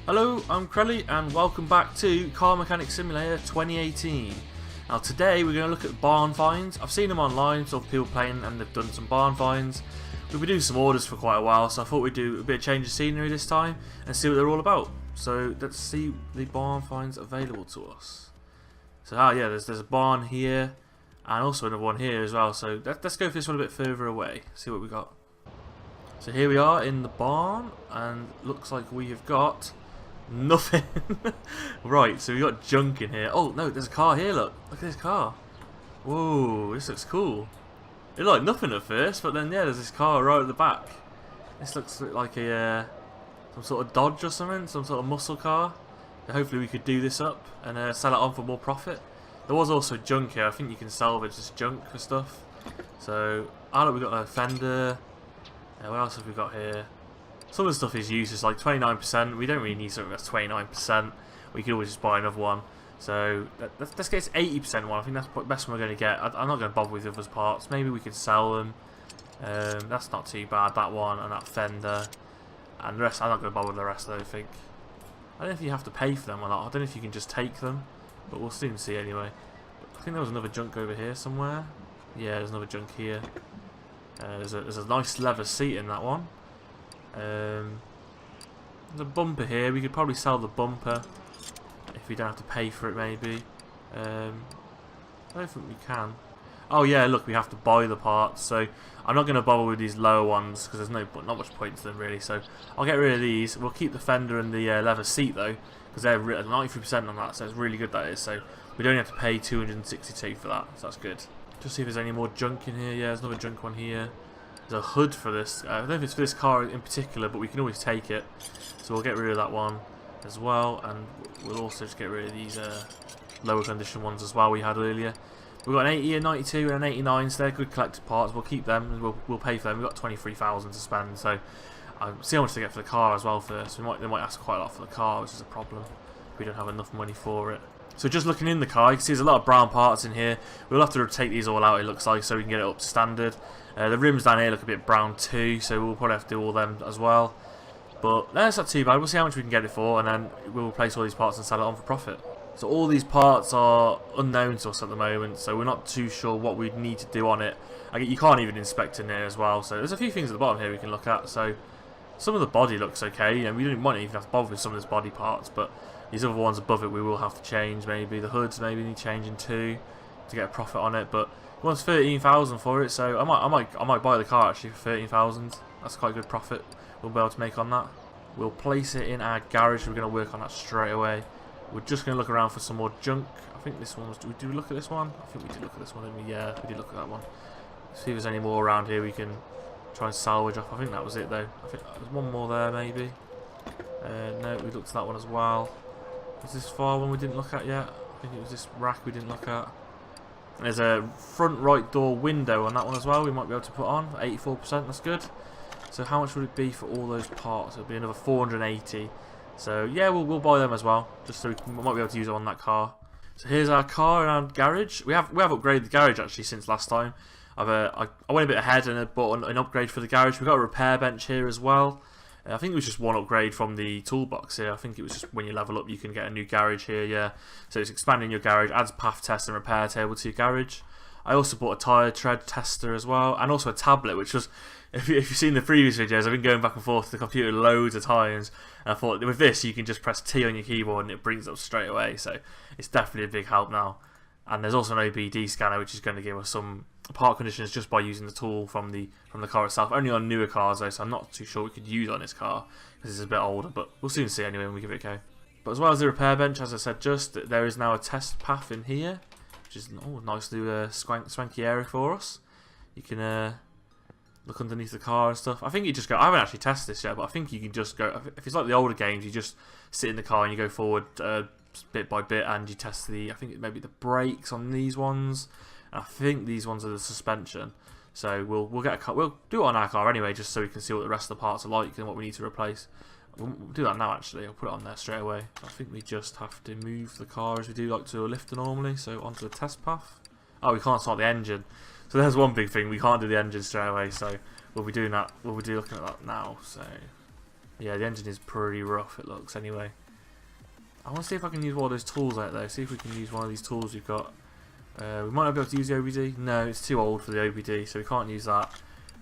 Hello, I'm Crelly and welcome back to Car Mechanic Simulator 2018. Now today we're going to look at barn finds. I've seen them online, so people playing and they've done some barn finds. We've been doing some orders for quite a while, so I thought we'd do a bit of change of scenery this time and see what they're all about. So let's see the barn finds available to us. So yeah, there's a barn here and also another one here as well. So let's go for this one a bit further away, see what we got. So here we are in the barn and looks like we have got nothing. Right, so we got junk in here. Oh no, there's a car here, look at this car. Whoa, this looks cool. It looked like nothing at first, but then yeah, there's this car right at the back. This looks like a some sort of Dodge or something, some sort of muscle car. So hopefully we could do this up and sell it on for more profit. There was also junk here. I think you can salvage this junk for stuff. So look, we've got a fender. What else have we got here? Some of the stuff is useless, like 29%. We don't really need something that's 29%. We could always just buy another one. So let's get this 80% one. I think that's the best one we're going to get. I'm not going to bother with the other parts. Maybe we could sell them. That's not too bad, that one and that fender. And the rest, I'm not going to bother with the rest, I don't think. I don't know if you have to pay for them or not. I don't know if you can just take them. But we'll soon see anyway. I think there was another junk over here somewhere. Yeah, there's another junk here. There's a nice leather seat in that one. There's a bumper here. We could probably sell the bumper if we don't have to pay for it, maybe. I don't think we can. Oh yeah, look, we have to buy the parts. So I'm not going to bother with these lower ones because there's not much point to them really. So I'll get rid of these. We'll keep the fender and the leather seat though, because they're 93% on that. So it's really good, that is. So we don't have to pay 262 for that. So that's good. Just see if there's any more junk in here. Yeah, there's another junk one here. There's a hood for this. I don't know if it's for this car in particular, but we can always take it. So we'll get rid of that one as well, and we'll also just get rid of these lower condition ones as well we had earlier. We've got an 80, a 92, and an 89, so they're good collected parts. We'll keep them, and we'll pay for them. We've got 23,000 to spend, so see how much to get for the car as well first. They might ask quite a lot for the car, which is a problem. We don't have enough money for it. So just looking in the car, you can see there's a lot of brown parts in here. We'll have to take these all out, it looks like, so we can get it up to standard. The rims down here look a bit brown too, so we'll probably have to do all them as well. But no, it's not too bad. We'll see how much we can get it for, and then we'll replace all these parts and sell it on for profit. So all these parts are unknown to us at the moment, so we're not too sure what we'd need to do on it. You can't even inspect in there as well, so there's a few things at the bottom here we can look at. So some of the body looks okay. You know, we don't even have to bother with some of these body parts, but these other ones above it we will have to change. Maybe the hoods maybe need changing too to get a profit on it. But he wants 13,000 for it, so I might buy the car actually for 13,000. That's quite a good profit we'll be able to make on that. We'll place it in our garage. We're going to work on that straight away. We're just going to look around for some more junk. I think this one was. Did we look at this one? I think we did look at this one, didn't we? Yeah, we did look at that one. See if there's any more around here we can try and salvage off. I think that was it though. I think there's one more there maybe. No, we looked at that one as well. Was this far one we didn't look at yet? I think it was this rack we didn't look at. And there's a front right door window on that one as well. We might be able to put on 84%. That's good. So how much would it be for all those parts? It'll be another 480. So yeah, we'll buy them as well, just so we might be able to use it on that car. So here's our car in our garage. We have upgraded the garage actually since last time. I went a bit ahead and bought an upgrade for the garage. We've got a repair bench here as well. I think it was just one upgrade from the toolbox here. I think it was just when you level up you can get a new garage here, yeah. So it's expanding your garage, adds path test and repair table to your garage. I also bought a tyre tread tester as well, and also a tablet, which was, if you've seen the previous videos, I've been going back and forth to the computer loads of times, and I thought with this you can just press T on your keyboard and it brings it up straight away, so it's definitely a big help now. And there's also an OBD scanner which is going to give us some part conditions just by using the tool from the car itself. Only on newer cars though, so I'm not too sure we could use it on this car because it's a bit older, but we'll soon see anyway when we give it a go. But as well as the repair bench, as I said just, there is now a test path in here, which is a nice new swanky area for us. You can look underneath the car and stuff. I think you just go, I haven't actually tested this yet, but I think you can just go, if it's like the older games, you just sit in the car and you go forward bit by bit and you test I think it may be the brakes on these ones, and I think these ones are the suspension. So we'll get a car, we'll do it on our car anyway, just so we can see what the rest of the parts are like and what we need to replace. We'll do that now actually, I'll put it on there straight away. I think we just have to move the car as we do like to a lifter normally, so onto the test path. Oh, we can't start the engine. So there's one big thing, we can't do the engine straight away, so we'll be doing that, looking at that now. So Yeah, the engine is pretty rough, it looks, anyway. I want to see if I can use one of those tools out there. See if we can use one of these tools we've got. We might not be able to use the OBD. No, it's too old for the OBD, so we can't use that.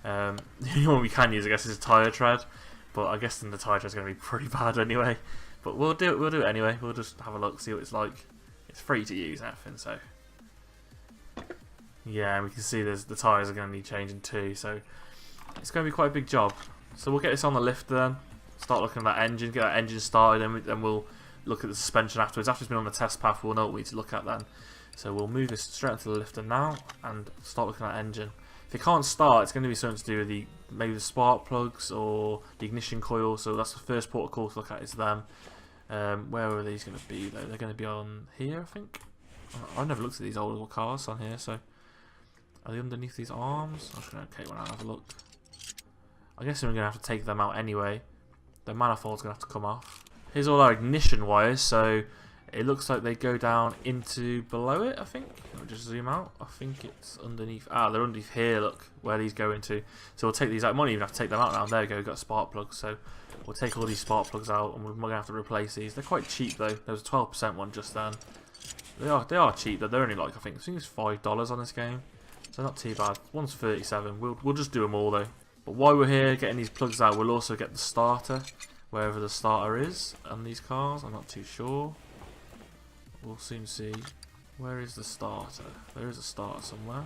The only one we can use, I guess, is a tyre tread. But I guess then the tyre tread is going to be pretty bad anyway. But we'll do it. We'll do it anyway. We'll just have a look, see what it's like. It's free to use and everything, so yeah. And we can see the tyres are going to need changing too. So it's going to be quite a big job. So we'll get this on the lift then. Start looking at that engine. Get that engine started, and then we'll look at the suspension afterwards. After it's been on the test path, we'll know what we need to look at then. So we'll move this straight into the lifter now and start looking at engine. If it can't start, it's going to be something to do with maybe the spark plugs or the ignition coil. So that's the first port of call to look at, is them. Where are these going to be though? They're going to be on here, I think. I've never looked at these old little cars on here. So are they underneath these arms? I'm just going to take one out and have a look. I guess we're going to have to take them out anyway. The manifold's going to have to come off. Here's all our ignition wires, so it looks like they go down into below it, I think. I'll just zoom out. I think it's underneath. Ah, they're underneath here, look, where these go into. So we'll take these out. We might even have to take them out now. There we go, we've got spark plugs. So we'll take all these spark plugs out, and we're going to have to replace these. They're quite cheap, though. There was a 12% one just then. They are cheap, though. They're only like, I think it's $5 on this game. So not too bad. One's 37. We'll just do them all, though. But while we're here getting these plugs out, we'll also get the starter. Wherever the starter is on these cars, I'm not too sure. We'll soon see. Where is the starter? There is a starter somewhere.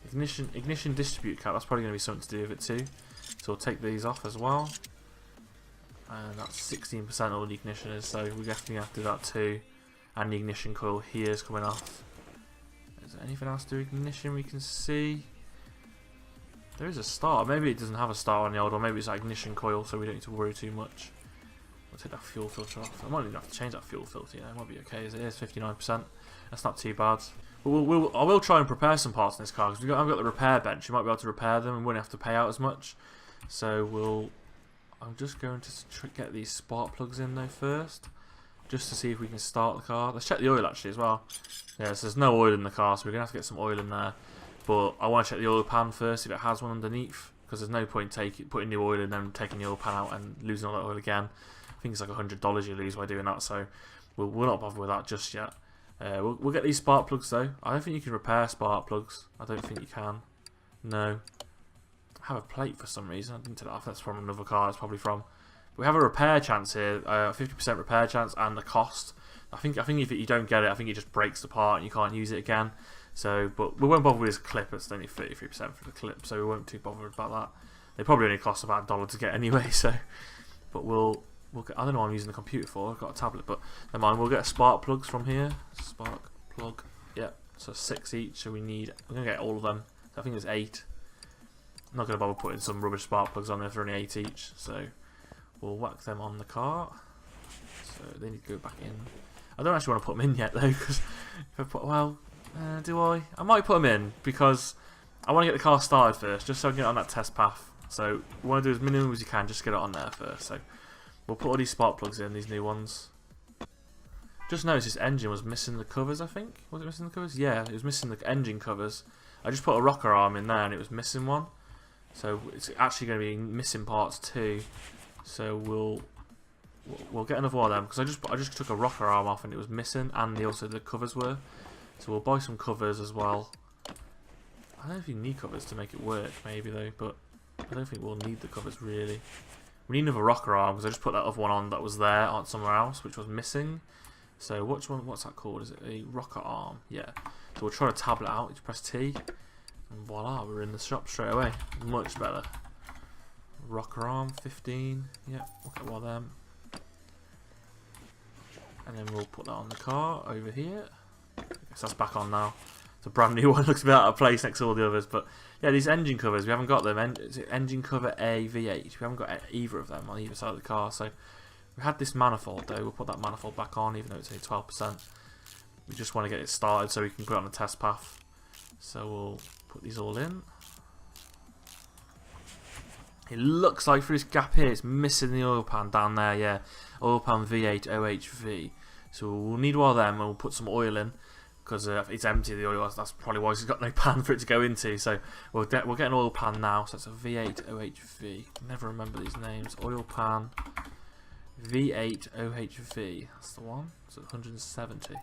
Ignition distribute cap. That's probably going to be something to do with it too. So we'll take these off as well. And that's 16% all the ignition is. So we definitely have to do that too. And the ignition coil here is coming off. Is there anything else to do with ignition we can see? There is a starter. Maybe it doesn't have a starter on the old one. Maybe it's that ignition coil, so we don't need to worry too much. We'll take that fuel filter off. I might even have to change that fuel filter. Yeah, it might be okay as it is. 59%. That's not too bad. But I will try and prepare some parts in this car, because I've got the repair bench. You might be able to repair them and won't have to pay out as much. So I'm just going to get these spark plugs in though first, just to see if we can start the car. Let's check the oil actually as well. Yeah, so there's no oil in the car, so we're gonna have to get some oil in there. But I want to check the oil pan first if it has one underneath, because there's no point putting the oil in and then taking the oil pan out and losing all that oil again. I think it's like $100 you lose by doing that, so we'll not bother with that just yet. We'll get these spark plugs though. I don't think you can repair spark plugs. I don't think you can. No. I have a plate for some reason. I didn't take that off. That's from another car. It's probably from. We have a repair chance here. 50% repair chance and the cost. I think if you don't get it, I think it just breaks the part and you can't use it again. So, but we won't bother with this clip. It's only 33% for the clip, so we won't too bothered about that. They probably only cost about $1 to get anyway. So, but we'll get. I don't know what I'm using the computer for. I've got a tablet, but never mind. We'll get spark plugs from here. Spark plug. Yeah. So 6 each. So we're gonna get all of them. So I think there's 8. I'm not gonna bother putting some rubbish spark plugs on there for only 8 each. So we'll whack them on the car. So they need to go back in. I don't actually want to put them in yet though, because if I put do I? I might put them in because I want to get the car started first, just so I can get on that test path. So we want to do as minimum as you can, just get it on there first. So we'll put all these spark plugs in, these new ones. Just noticed this engine was missing the covers, I think. Was it missing the covers? Yeah, it was missing the engine covers. I just put a rocker arm in there and it was missing one. So it's actually going to be missing parts too. So we'll get another one of them, because I just took a rocker arm off and it was missing, and also the covers were. So we'll buy some covers as well. I don't know if you need covers to make it work, maybe though, but I don't think we'll need the covers really. We need another rocker arm, because I just put that other one on that was there on somewhere else, which was missing. So what's that called? Is it a rocker arm? Yeah. So we'll try to tablet out. You press T, and voila, we're in the shop straight away. Much better. Rocker arm 15. Yeah, we'll get one of them. And then we'll put that on the car over here. I guess that's back on now. It's a brand new one. Looks a bit out of place next to all the others. But yeah, these engine covers, we haven't got them. Is it engine cover A, V8? We haven't got either of them on either side of the car. So we had this manifold though. We'll put that manifold back on, even though it's only 12%. We just want to get it started so we can put it on the test path. So we'll put these all in. It looks like through this gap here, it's missing the oil pan down there. Yeah, oil pan V8 OHV. So we'll need one of them, and we'll put some oil in. because it's empty, the oil. That's probably why he's got no pan for it to go into. So we'll get an oil pan now. So it's a V8 OHV. Never remember these names. Oil pan V8 OHV. That's the one. So 170.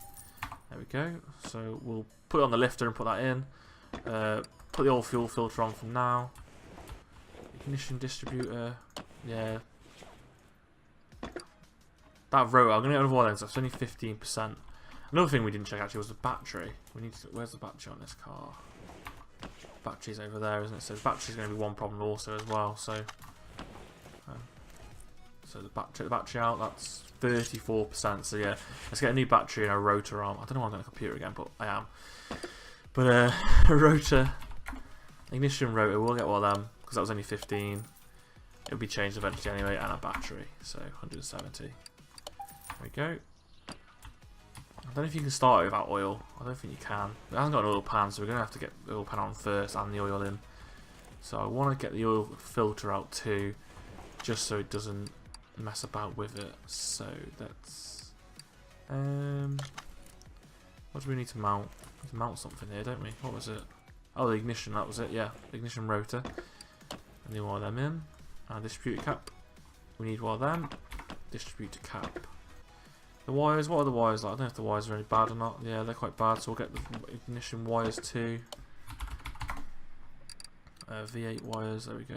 There we go. So we'll put it on the lifter and put that in. Put the oil fuel filter on from now. Ignition distributor. Yeah. That rotor, I'm going to get another one then, so it's only 15%. Another thing we didn't check actually was the battery. We need to, where's the battery on this car? Battery's over there, isn't it? So the battery's going to be one problem also as well. So, check the battery out. That's 34%. So yeah, let's get a new battery and a rotor arm. I don't know why I'm on the computer again, but I am. But a rotor, ignition rotor, we'll get one of them because that was only 15. It'll be changed eventually anyway, and a battery. So 170. There we go. I don't know if you can start it without oil. I don't think you can. It hasn't got an oil pan, so we're going to have to get the oil pan on first and the oil in. So I want to get the oil filter out too, just so it doesn't mess about with it. So that's... what do we need to mount? We need to mount something here, don't we? What was it? Oh, the ignition, that was it, yeah. The ignition rotor. I need one of them in. And distributor cap. We need one of them. Distributor cap. The wires, what are the wires like? I don't know if the wires are any bad or not. Yeah, they're quite bad, so we'll get the ignition wires too. V8 wires, there we go.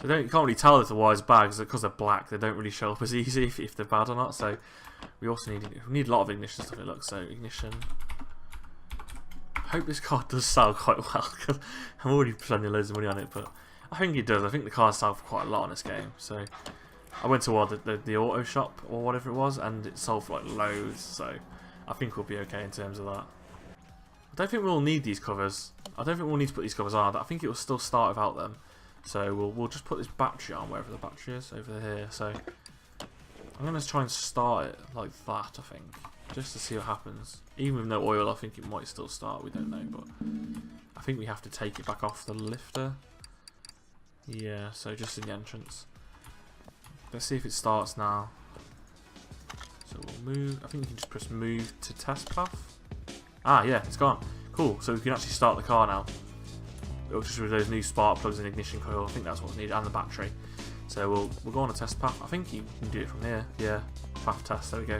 You can't really tell if the wires are bad because they're black. They don't really show up as easy if they're bad or not. So we also need a lot of ignition stuff. It looks so ignition. I hope this car does sell quite well because I'm already spending loads of money on it, but I think it does. I think the cars sell for quite a lot in this game. So I went to the auto shop or whatever it was, and it sold for like loads. So I think we'll be okay in terms of that. I don't think we'll need these covers. I don't think we'll need to put these covers on. I think it will still start without them. So we'll just put this battery on wherever the battery is over here. So I'm going to try and start it like that, I think, just to see what happens. Even with no oil, I think it might still start. We don't know, but I think we have to take it back off the lifter. Yeah, so just in the entrance. Let's see if it starts now. So we'll move. I think you can just press move to test path. Ah, yeah, it's gone. Cool. So we can actually start the car now. It'll just with those new spark plugs and ignition coil. I think that's what's needed, and the battery. So we'll go on a test path. I think you can do it from here. Yeah, path test. There we go.